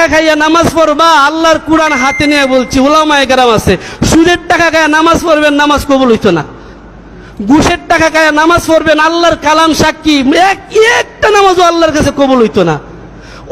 টাকা খাইয়া নামাজ পড়বা, আল্লাহর কুরআন হাতে নিয়ে বলছি, উলামায়ে কেরাম আছে, সুদের টাকা খাইয়া নামাজ পড়বেন, নামাজ কবুল হইতো না। ঘুষের টাকা খাইয়া নামাজ পড়বেন, আল্লাহর কালাম সাক্ষী, একটা নামাজও আল্লাহর কাছে কবুল হইতো না।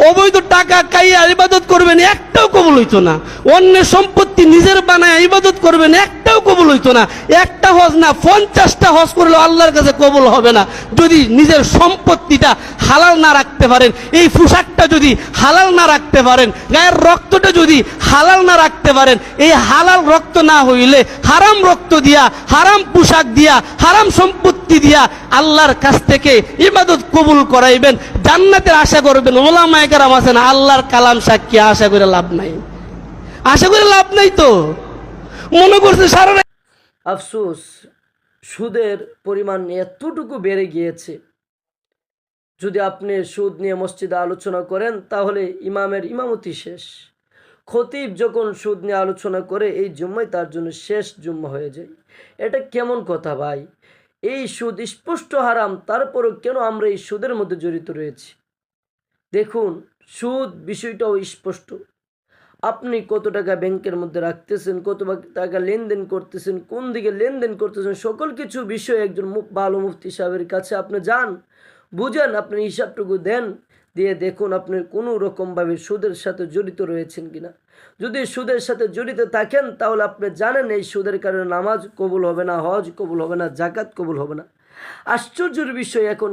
অবৈধ টাকা খাইয়া ইবাদত করবেন, একটাও কবুল হইতো না। অন্যের সম্পত্তি নিজের বানায় ইবাদত করবেন, একটাও কবুল হইতো না। একটা হজ না, 50টা হজ করলেও আল্লাহর কাছে কবুল হবে না, যদি নিজের সম্পত্তিটা হালাল না রাখতে পারেন। এই পোশাকটা যদি হালাল না রাখতে পারেন, গায়ের রক্তটা যদি হালাল না রাখতে পারেন, এই হালাল রক্ত না হইলে হারাম রক্ত দিয়া, হারাম পোশাক দিয়া, হারাম সম্পত্তি দিয়া আল্লাহর কাছ থেকে ইবাদত কবুল করাইবেন, জান্নাতের আশা করবেন। ওলামায়ে কেরাম আছেন, আল্লাহর কালাম সাক্ষী, আশা করে লাভ নাই, আশা করে লাভ নাই। তো মনে করছে সারা আফসোস, সুদের পরিমাণ এতটুকু বেড়ে গিয়েছে। যদি আপনি সুদ নিয়ে মসজিদে আলোচনা করেন তাহলে ইমামের ইমামতি শেষ। খতিব যখন সুদ নিয়ে আলোচনা করে এই জুম্মাই তার জন্য শেষ জুম্মা হয়ে যায়। এটা কেমন কথা ভাই? এই সুদ স্পষ্ট হারাম, তারপরও কেন আমরা এই সুদের মধ্যে জড়িত রয়েছি? দেখুন, সুদ বিষয়টাও স্পষ্ট। আপনি কত টাকা ব্যাংকের মধ্যে রাখতেছেন, কত টাকা লেনদেন করতেছেন, কোন দিকে লেনদেন করতেছেন, সকল কিছু বিষয়ে একজন ভালো মুফতি সাহেবের কাছে আপনি যান, বুঝেন, আপনি হিসাবটুকু দেন, দিয়ে দেখুন আপনি কোনো রকমভাবে সুদের সাথে জড়িত রয়েছেন কিনা। যদি সুদের সাথে জড়িত থাকেন তাহলে আপনি জানেন এই সুদের কারণে নামাজ কবুল হবে না, হজ কবুল হবে না, জাকাত কবুল হবে না। আশ্চর্যের বিষয়, এখন